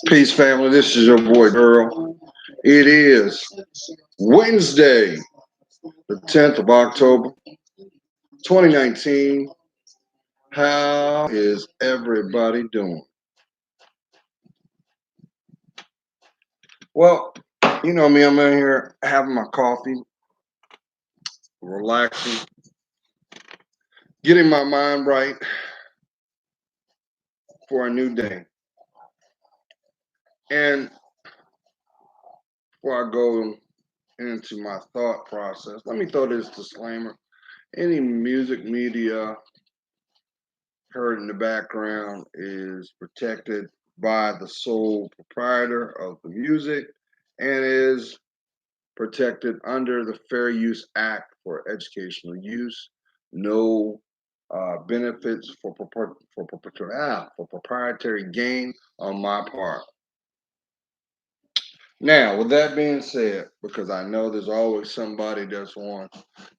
Peace, family. This is your boy, Earl. It is Wednesday, the 10th of October, 2019. How is everybody doing? Well, you know me, I'm in here having my coffee, relaxing, getting my mind right for a new day. And before I go into my thought process, let me throw this disclaimer. Any music media heard in the background is protected by the sole proprietor of the music and is protected under the Fair Use Act for educational use. No benefits for proprietary gain on my part. Now, with that being said, because I know there's always somebody that's want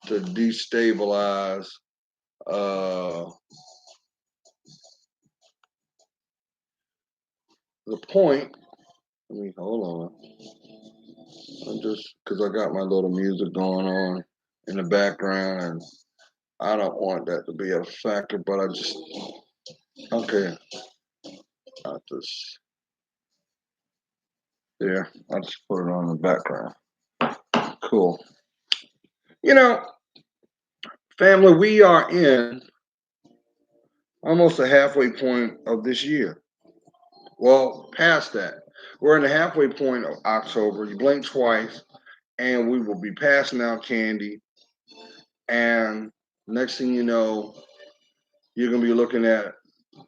to destabilize uh, the point. Let me hold on. I'm just because I got my little music going on in the background, and I don't want that to be a factor. But I just okay. I just there. I just put it on the background. Cool. You know, family, we are in almost the halfway point of this year. Well, past that, we're in the halfway point of October. You blink twice, and we will be passing out candy. And next thing you know, you're gonna be looking at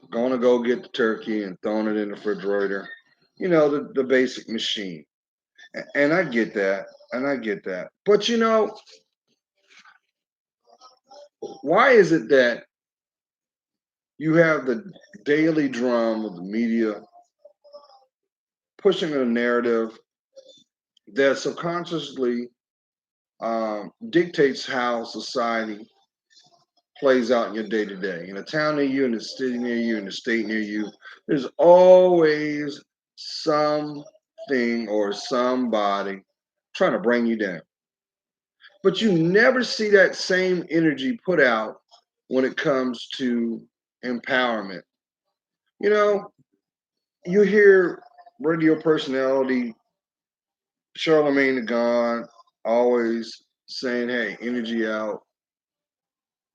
going to go get the turkey and throwing it in the refrigerator. You know, the basic machine. And I get that. And I get that. But you know, why is it that you have the daily drum of the media pushing a narrative that subconsciously dictates how society plays out in your day to day? In a town near you, in the city near you, in the state near you, there's always something or somebody trying to bring you down. But you never see that same energy put out when it comes to empowerment. You know, you hear radio personality Charlemagne the God always saying, hey, energy out,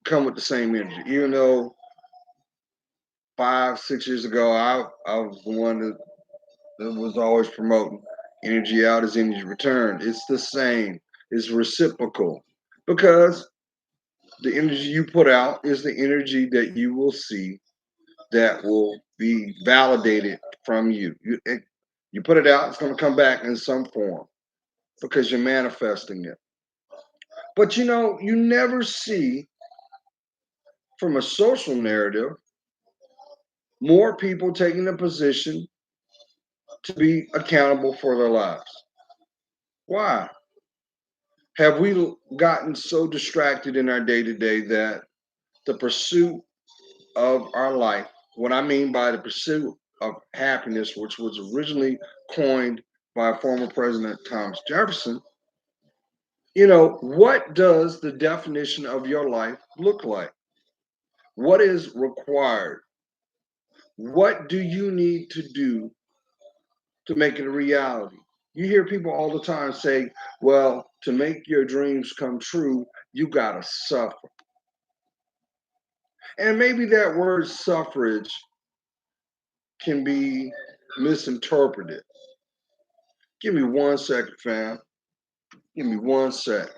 come with the same energy. Even though 5, 6 years ago, I was the one that was always promoting energy out is energy returned. It's the same, it's reciprocal because the energy you put out is the energy that you will see that will be validated from you. You put it out, it's going to come back in some form because you're manifesting it. But you know, you never see from a social narrative more people taking a position to be accountable for their lives. Why? Have we gotten so distracted in our day to day that the pursuit of our life, what I mean by the pursuit of happiness, which was originally coined by former President Thomas Jefferson, you know, what does the definition of your life look like? What is required? What do you need to do to make it a reality? You hear people all the time say, well, to make your dreams come true, you got to suffer. And maybe that word suffrage can be misinterpreted. Give me 1 second, fam. Give me 1 sec.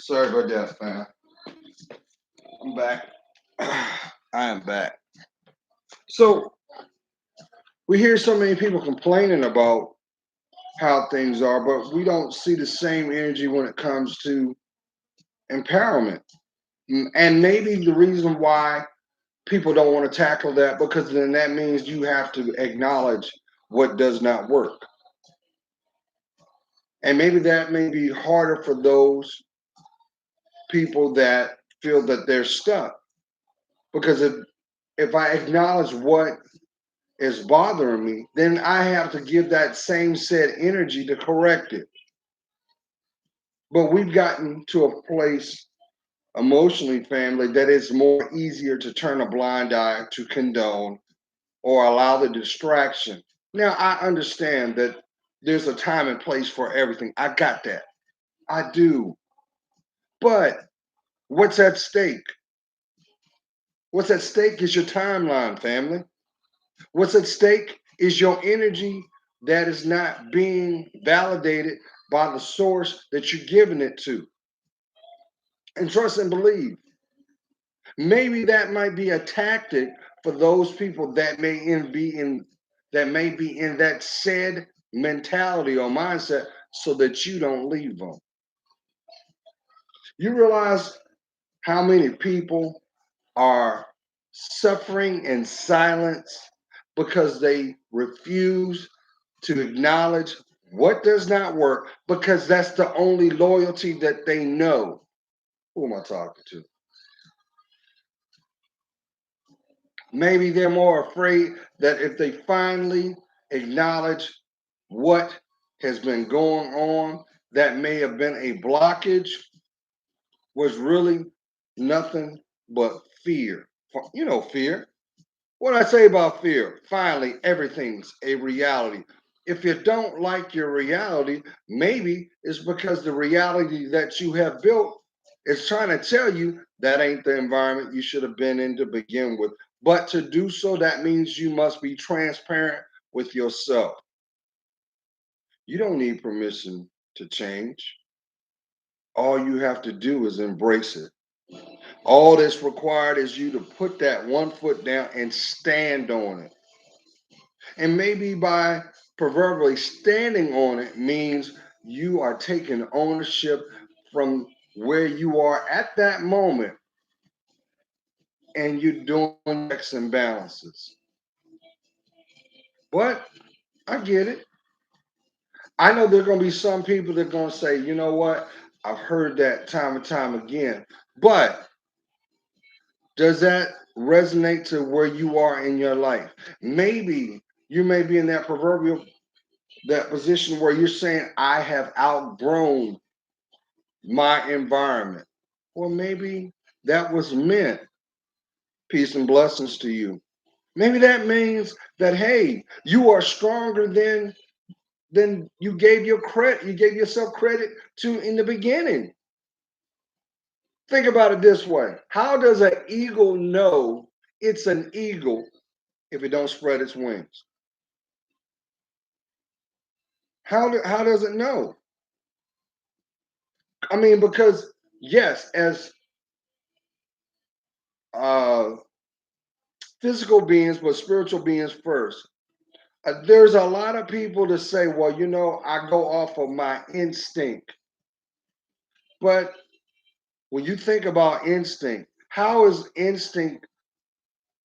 Sorry about that, fam. I'm back. I am back. So we hear so many people complaining about how things are, but we don't see the same energy when it comes to empowerment. And maybe the reason why people don't want to tackle that because then that means you have to acknowledge what does not work. And maybe that may be harder for those people that feel that they're stuck. Because if I acknowledge what is bothering me, then I have to give that same said energy to correct it. But we've gotten to a place emotionally, family, that it's more easier to turn a blind eye to condone or allow the distraction. Now, I understand that there's a time and place for everything. I got that. I do. But what's at stake? What's at stake is your timeline, family. What's at stake is your energy that is not being validated by the source that you're giving it to. And trust and believe. Maybe that might be a tactic for those people that may be in that said mentality or mindset so that you don't leave them. You realize how many people are suffering in silence because they refuse to acknowledge what does not work because that's the only loyalty that they know. Who am I talking to? Maybe they're more afraid that if they finally acknowledge what has been going on, that may have been a blockage, was really nothing but fear. Fear. What I say about fear, finally, everything's a reality. If you don't like your reality, maybe it's because the reality that you have built is trying to tell you that ain't the environment you should have been in to begin with. But to do so, that means you must be transparent with yourself. You don't need permission to change. All you have to do is embrace it. All that's required is you to put that one foot down and stand on it. And maybe by proverbially standing on it means you are taking ownership from where you are at that moment and you're doing checks and balances. But I get it. I know there are going to be some people that are going to say, you know what? I've heard that time and time again. But does that resonate to where you are in your life? Maybe you may be in that proverbial that position where you're saying, I have outgrown my environment. Well, maybe that was meant. Peace and blessings to you. Maybe that means that hey, you are stronger than you gave your credit, you gave yourself credit to in the beginning. Think about it this way. How does an eagle know it's an eagle if it don't spread its wings? How does it know? I mean, because yes, as uh physical beings, but spiritual beings first. There's a lot of people that say, well, I go off of my instinct. But when you think about instinct, how is instinct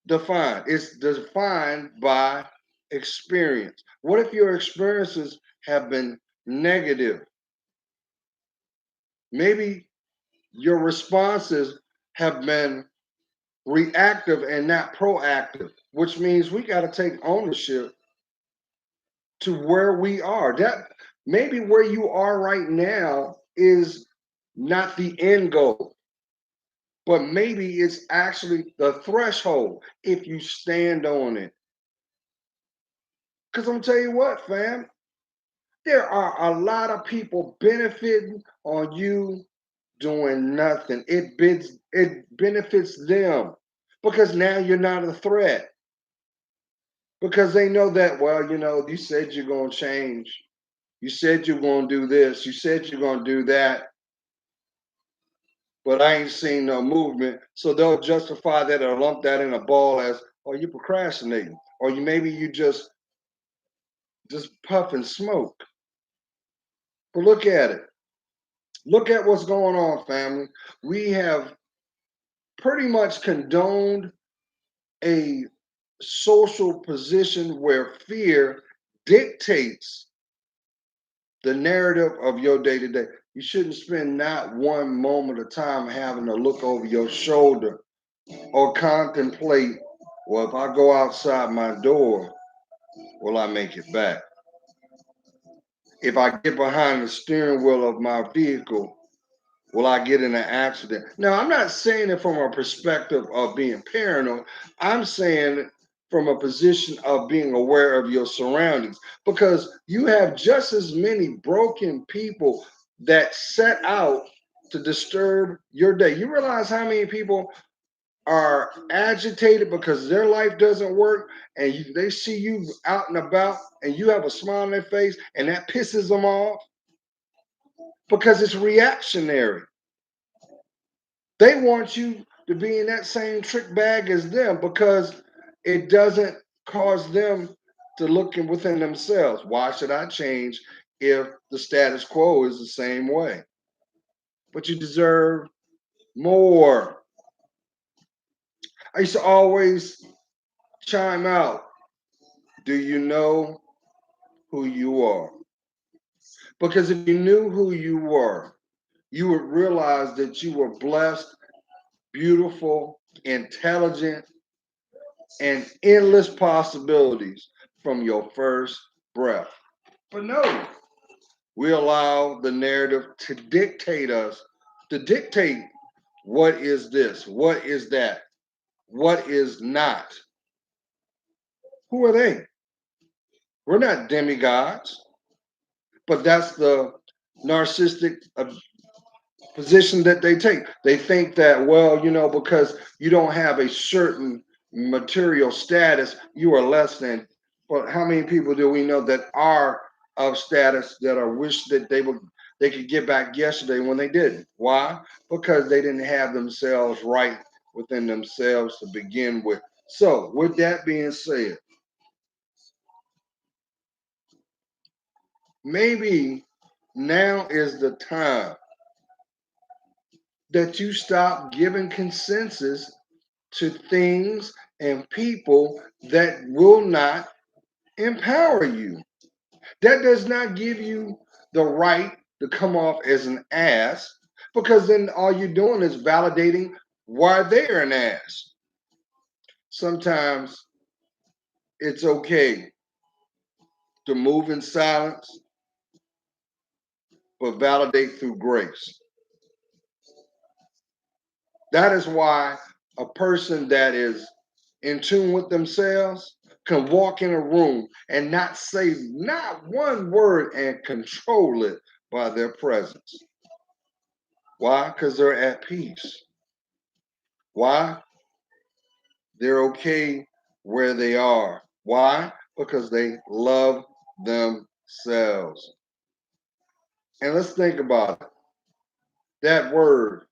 defined? It's defined by experience. What if your experiences have been negative? Maybe your responses have been reactive and not proactive, which means we got to take ownership to where we are. That maybe where you are right now is not the end goal, but maybe it's actually the threshold if you stand on it. Because I'm gonna tell you what, fam, there are a lot of people benefiting on you doing nothing. It benefits them because now you're not a threat. Because they know that, well, you said you're gonna change. You said you're gonna do this. You said you're gonna do that. but I ain't seen no movement. So they'll justify that or lump that in a ball as, oh, you procrastinating, or you maybe you just puff and smoke. But look at it. Look at what's going on, family. We have pretty much condoned a social position where fear dictates the narrative of your day to day. You shouldn't spend not one moment of time having to look over your shoulder or contemplate, well, if I go outside my door, will I make it back? If I get behind the steering wheel of my vehicle, will I get in an accident? Now, I'm not saying it from a perspective of being paranoid. I'm saying from a position of being aware of your surroundings because you have just as many broken people that set out to disturb your day. You realize how many people are agitated because their life doesn't work and they see you out and about and you have a smile on their face and that pisses them off because it's reactionary. They want you to be in that same trick bag as them because it doesn't cause them to look within themselves. Why should I change if the status quo is the same way? But you deserve more. I used to always chime out, do you know who you are? Because if you knew who you were, you would realize that you were blessed, beautiful, intelligent, and endless possibilities from your first breath. But no, we allow the narrative to dictate us, to dictate what is this, what is that, what is not. Who are they? We're not demigods, but that's the narcissistic position that they take. They think that, well, because you don't have a certain material status, you are less than. But how many people do we know that are of status that are wish that they could get back yesterday when they didn't? Why? Because they didn't have themselves right within themselves to begin with. So, with that being said, maybe now is the time that you stop giving consensus to things and people that will not empower you. That does not give you the right to come off as an ass because then all you're doing is validating why they're an ass. Sometimes it's okay to move in silence, but validate through grace. That is why a person that is in tune with themselves can walk in a room and not say not one word and control it by their presence. Why? Because they're at peace. Why? They're okay where they are. Why? Because they love themselves. And let's think about it. That word,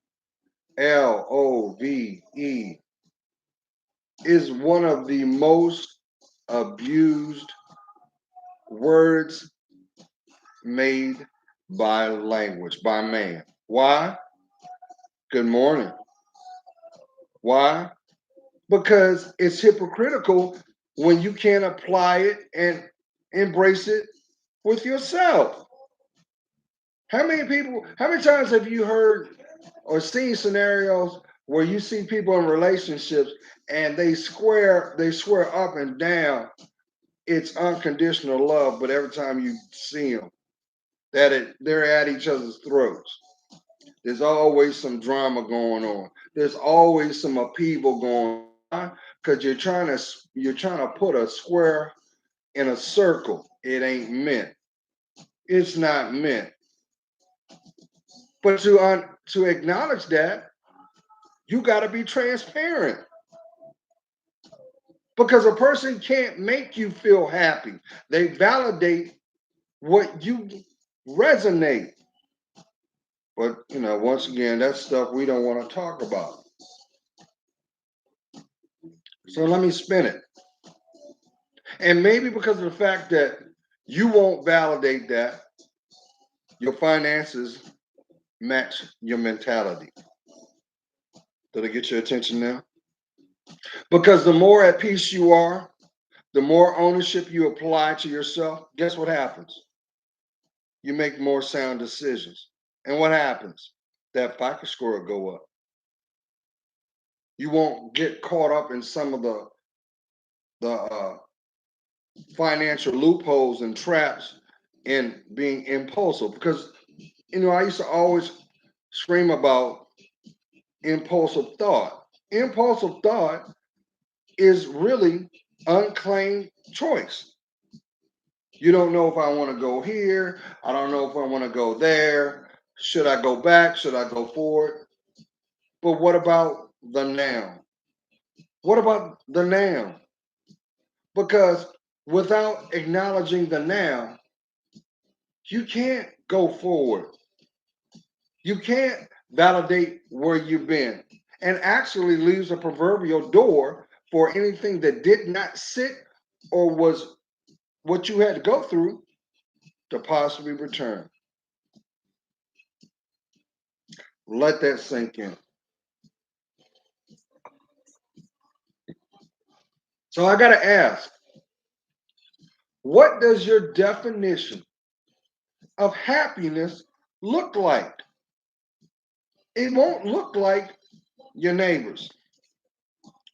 LOVE, is one of the most abused words made by language, by man. Why? Good morning. Why? Because it's hypocritical when you can't apply it and embrace it with yourself. How many times have you heard or seen scenarios where you see people in relationships and they swear up and down it's unconditional love, but every time you see them, they're at each other's throats. There's always some drama going on. There's always some upheaval going on because you're trying to put a square in a circle. It ain't meant. It's not meant. But to acknowledge that, you got to be transparent because a person can't make you feel happy. They validate what you resonate. But, once again, that's stuff we don't want to talk about. So let me spin it. And maybe because of the fact that you won't validate that, your finances match your mentality. Did I get your attention now? Because the more at peace you are, the more ownership you apply to yourself, guess what happens? You make more sound decisions. And what happens? That FICO score will go up. You won't get caught up in some of the financial loopholes and traps in being impulsive. Because I used to always scream about impulsive thought. Impulsive thought is really unclaimed choice. You don't know if I want to go here. I don't know if I want to go there. Should I go back? Should I go forward? But what about the now? What about the now? Because without acknowledging the now, you can't go forward. You can't validate where you've been, and actually leaves a proverbial door for anything that did not sit or was what you had to go through to possibly return. Let that sink in. So I got to ask, what does your definition of happiness look like? It won't look like your neighbors.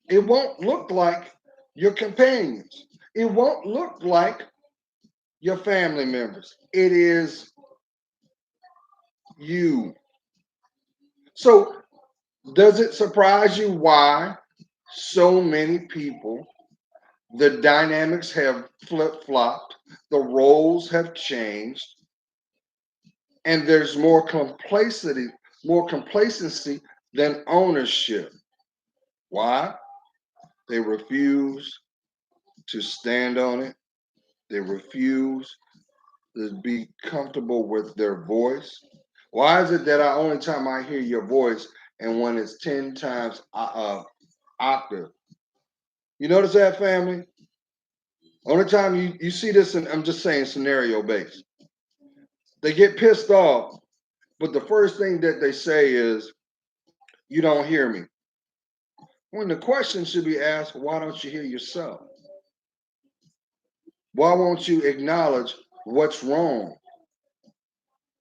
It won't look like your companions. It won't look like your family members. It is you. So, does it surprise you why so many people, the dynamics have flip flopped, the roles have changed, and there's more complacency than ownership? Why? They refuse to stand on it. They refuse to be comfortable with their voice. Why is it that only time I hear your voice and when it's 10 times octave? You notice that, family? Only time you see this, and I'm just saying scenario based. They get pissed off, but the first thing that they say is, "You don't hear me." When the question should be asked, why don't you hear yourself? Why won't you acknowledge what's wrong?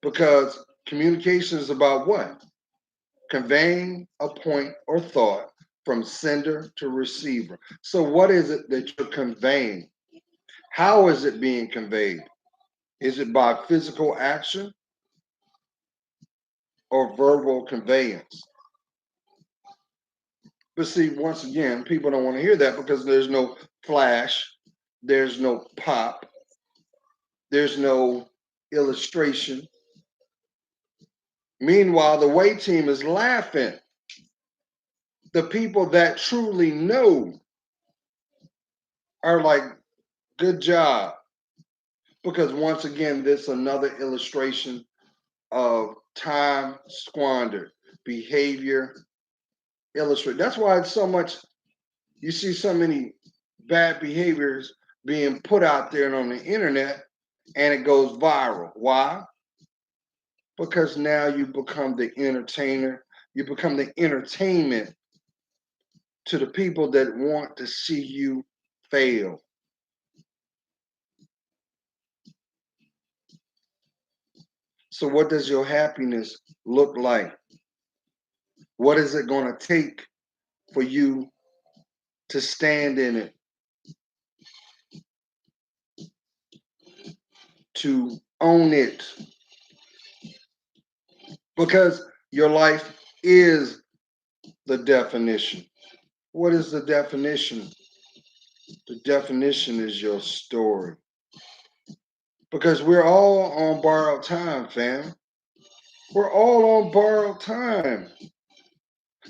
Because communication is about what? Conveying a point or thought from sender to receiver. So, what is it that you're conveying? How is it being conveyed? Is it by physical action or verbal conveyance? But see, once again, people don't want to hear that because there's no flash, there's no pop, there's no illustration. Meanwhile, the away team is laughing. The people that truly know are like, good job. Because once again, this is another illustration of time squandered, behavior illustrated. That's why it's so much, you see so many bad behaviors being put out there and on the internet, and it goes viral. Why? Because now you become the entertainer, you become the entertainment to the people that want to see you fail. So, what does your happiness look like? What is it going to take for you to stand in it, to own it? Because your life is the definition. What is the definition? The definition is your story. Because we're all on borrowed time, fam. We're all on borrowed time.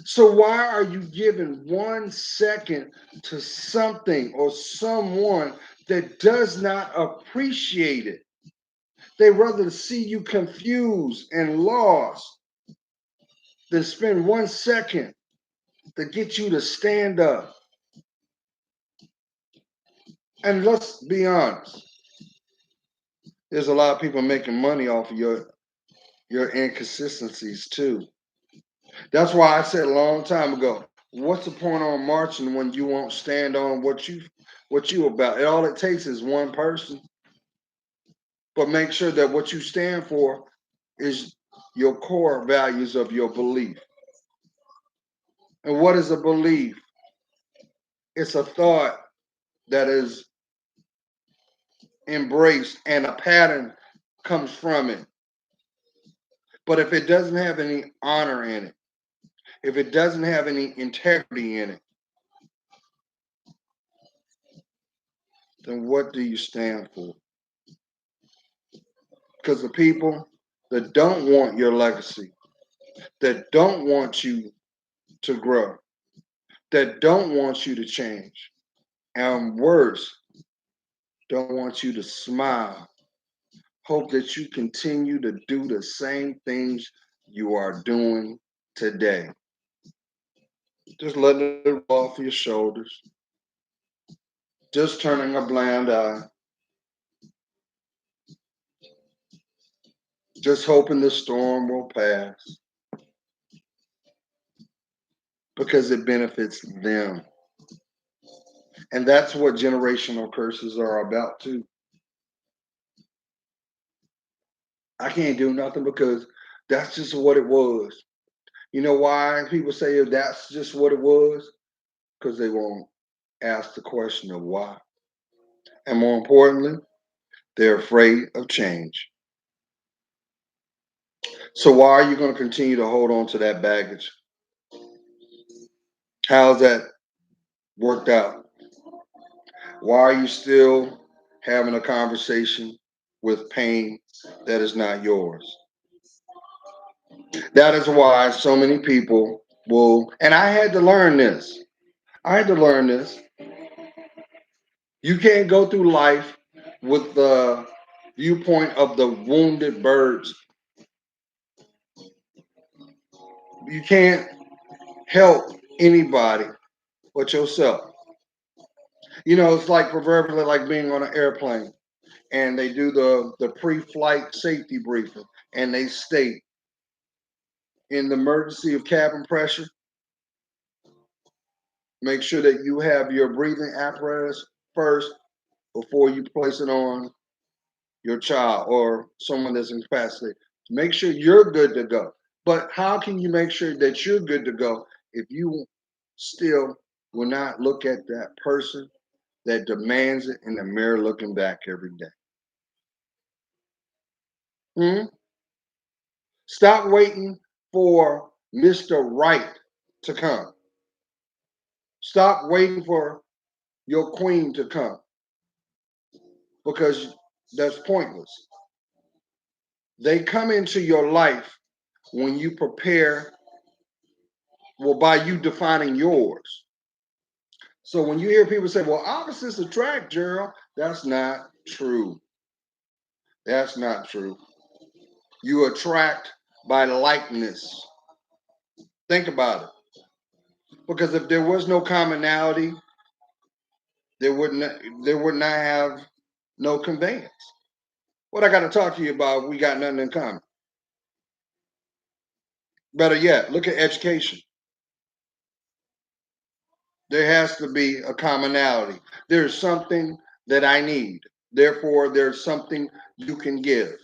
So why are you giving 1 second to something or someone that does not appreciate it? They rather see you confused and lost then spend 1 second to get you to stand up. And let's be honest, there's a lot of people making money off of your inconsistencies too. That's why I said a long time ago, what's the point on marching when you won't stand on what you about? And all it takes is one person. But make sure that what you stand for is your core values of your belief. And what is a belief? It's a thought that is embraced and a pattern comes from it. But if it doesn't have any honor in it, if it doesn't have any integrity in it, then what do you stand for? Because the people that don't want your legacy, that don't want you to grow, that don't want you to change, and worse, don't want you to smile, hope that you continue to do the same things you are doing today. Just letting it roll off your shoulders, just turning a blind eye, just hoping the storm will pass because it benefits them. And that's what generational curses are about, too. I can't do nothing because that's just what it was. You know why people say that's just what it was? Because they won't ask the question of why. And more importantly, they're afraid of change. So why are you going to continue to hold on to that baggage? How's that worked out? Why are you still having a conversation with pain that is not yours? That is why so many people will, and I had to learn this. I had to learn this. You can't go through life with the viewpoint of the wounded birds. You can't help anybody but yourself. You know, it's like proverbially like being on an airplane and they do the pre-flight safety briefing and they state in the emergency of cabin pressure, make sure that you have your breathing apparatus first before you place it on your child or someone that's incapacitated. Make sure you're good to go. But how can you make sure that you're good to go if you still will not look at that person that demands it in the mirror looking back every day? Hmm? Stop waiting for Mr. Right to come. Stop waiting for your queen to come because that's pointless. They come into your life when you prepare, well, by you defining yours. So when you hear people say, well, opposites attract, Gerald, that's not true. That's not true. You attract by likeness. Think about it. Because if there was no commonality, there would not have no conveyance. What I got to talk to you about, we got nothing in common. Better yet, look at education. There has to be a commonality. There's something that I need. Therefore, there's something you can give.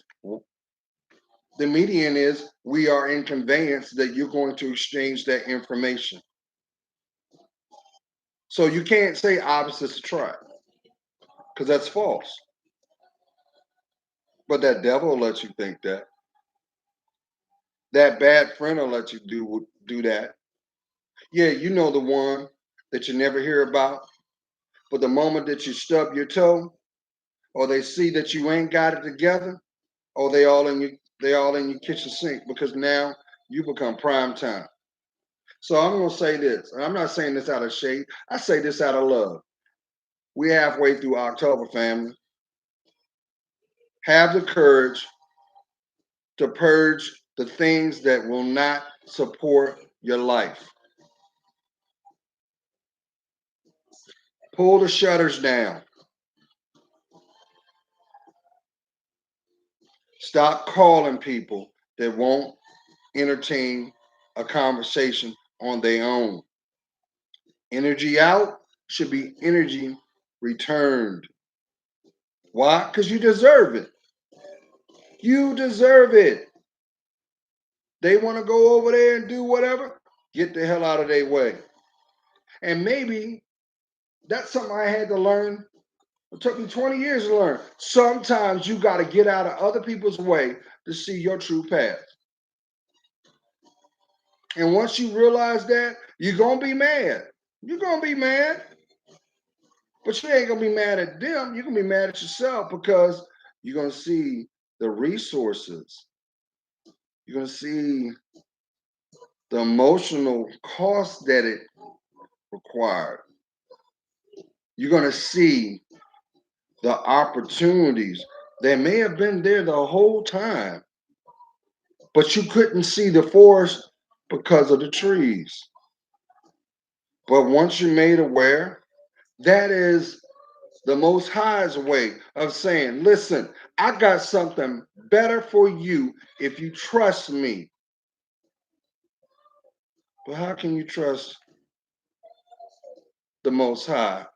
The median is we are in conveyance that you're going to exchange that information. So you can't say opposites attract because that's false. But that devil will let you think that. That bad friend will let you do that. Yeah, you know the one that you never hear about, but the moment that you stub your toe, or they see that you ain't got it together, or they all in your kitchen sink because now you become prime time. So I'm gonna say this, and I'm not saying this out of shade. I say this out of love. We halfway through October, family. Have the courage to purge the things that will not support your life. Pull the shutters down. Stop calling people that won't entertain a conversation on their own. Energy out should be energy returned. Why? Because you deserve it. You deserve it. They want to go over there and do whatever. Get the hell out of their way. And maybe that's something I had to learn. It took me 20 years to learn. Sometimes you got to get out of other people's way to see your true path. And once you realize that, you're going to be mad. You're going to be mad. But you ain't going to be mad at them. You're going to be mad at yourself because you're going to see the resources. You're going to see the emotional cost that it required. You're going to see the opportunities that may have been there the whole time, but you couldn't see the forest because of the trees. But once you're made aware, that is the Most High's way of saying, listen, I got something better for you if you trust me. But how can you trust the Most High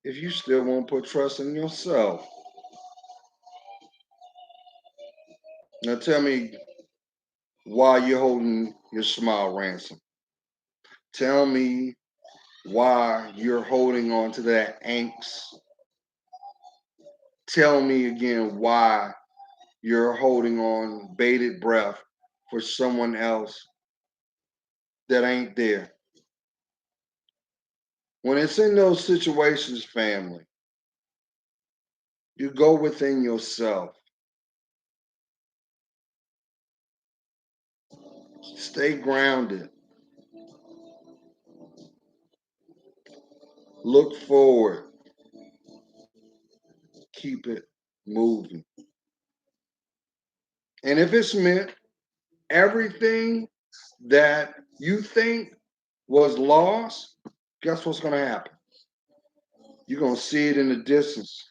if you still won't put trust in yourself? Now tell me why you're holding your smile ransom. Tell me why you're holding on to that angst. Tell me again why you're holding on bated breath for someone else that ain't there. When it's in those situations, family, you go within yourself. Stay grounded. Look forward. Keep it moving. And if it's meant, everything that you think was lost, guess what's going to happen? You're going to see it in the distance,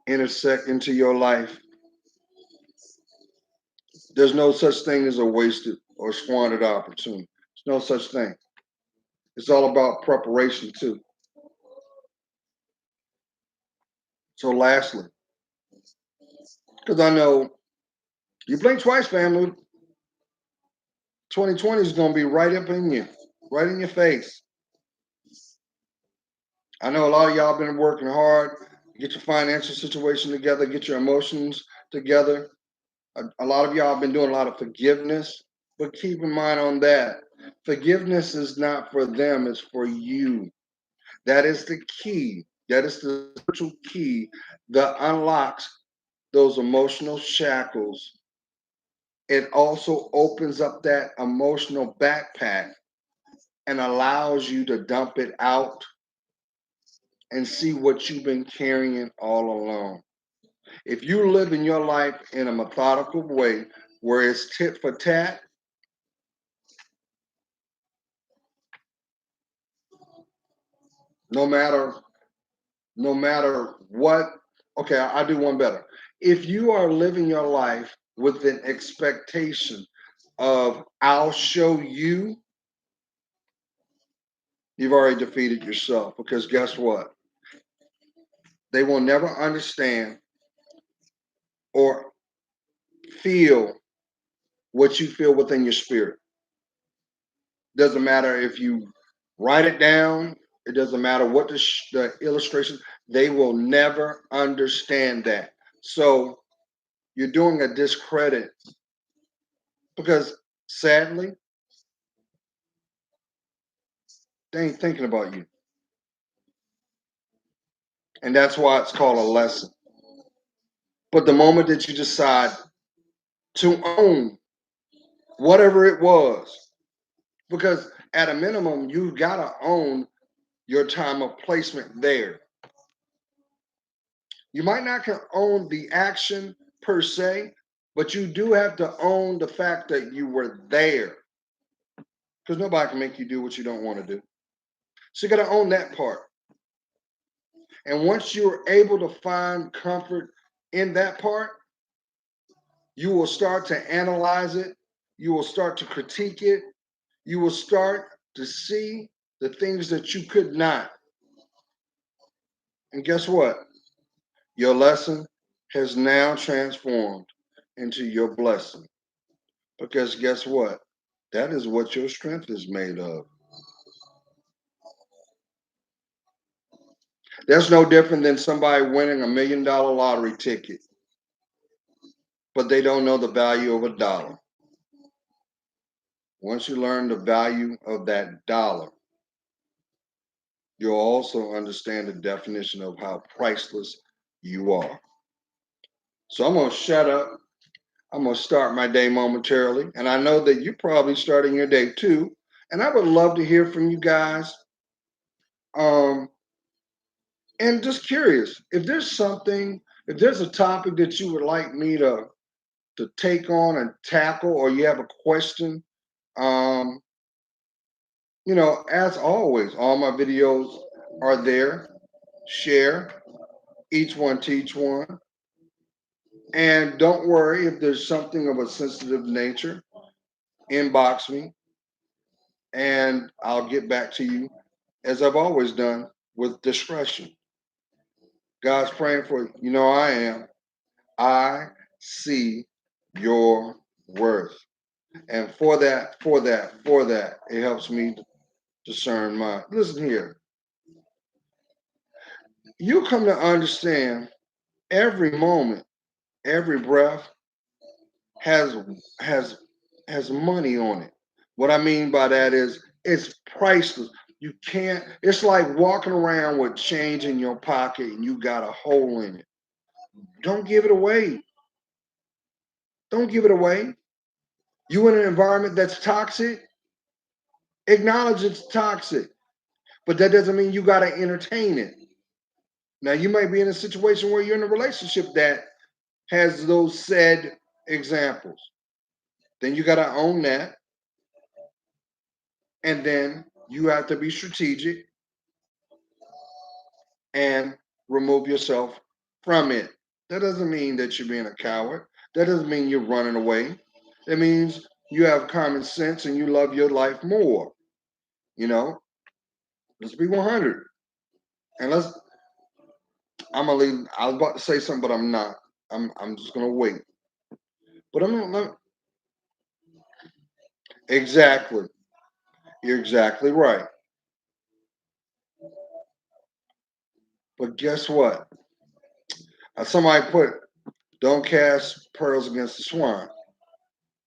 intersect into your life. There's no such thing as a wasted or squandered opportunity. There's no such thing. It's all about preparation, too. So, lastly, because I know you blink twice, family, 2020 is going to be right up in you, right in your face. I know a lot of y'all been working hard, get your financial situation together, get your emotions together. A lot of y'all have been doing a lot of forgiveness, but keep in mind on that, forgiveness is not for them, it's for you. That is the key. That is the spiritual key that unlocks those emotional shackles. It also opens up that emotional backpack and allows you to dump it out and see what you've been carrying all along. If you live in your life in a methodical way where it's tit for tat, no matter what, okay, I do one better. If you are living your life with an expectation of I'll show you, you've already defeated yourself because guess what? They will never understand or feel what you feel within your spirit. Doesn't matter if you write it down, it doesn't matter what the illustration, they will never understand that. So you're doing a discredit because sadly, they ain't thinking about you. And that's why it's called a lesson. But the moment that you decide to own whatever it was, because at a minimum, you gotta own your time of placement there. You might not can own the action per se, But you do have to own the fact that you were there, because nobody can make you do what you don't want to do. So you got to own that part. And once you're able to find comfort in that part, you will start to analyze it. You will start to critique it. You will start to see the things that you could not. And guess what? Your lesson has now transformed into your blessing. Because guess what? That is what your strength is made of. That's no different than somebody winning $1 million lottery ticket, but they don't know the value of a dollar. Once you learn the value of that dollar, you'll also understand the definition of how priceless you are. So I'm going to shut up. I'm going to start my day momentarily. And I know that you're probably starting your day too. And I would love to hear from you guys. Um, and just curious, if there's something, if there's a topic that you would like me to take on and tackle, or you have a question, um, as always, all my videos are there. Share, each one teach one. And don't worry if there's something of a sensitive nature, inbox me and I'll get back to you as I've always done with discretion. God's praying for you. You know I am. I see your worth. And for that, it helps me discern mine. Listen here. You come to understand every moment, every breath has has has money on it. What I mean by that is it's priceless. You can't, it's like walking around with change in your pocket and you got a hole in it. Don't give it away. Don't give it away. You in an environment that's toxic, acknowledge it's toxic. But that doesn't mean you gotta entertain it. Now you might be in a situation where you're in a relationship that has those said examples. Then you gotta own that. And then you have to be strategic and remove yourself from it. That doesn't mean that you're being a coward. That doesn't mean you're running away. It means you have common sense and you love your life more. You know, let's be 100. And I'm gonna leave. I was about to say something, but I'm not. I'm just gonna wait. But I'm gonna, exactly. You're exactly right. But guess what? Somebody put, don't cast pearls against the swine.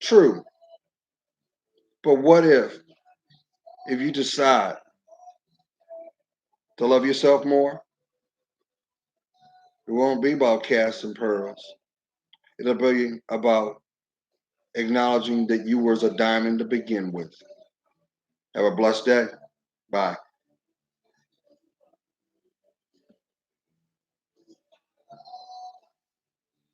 True. But what if you decide to love yourself more? It won't be about casting pearls. It'll be about acknowledging that you was a diamond to begin with. Have a blessed day. Bye.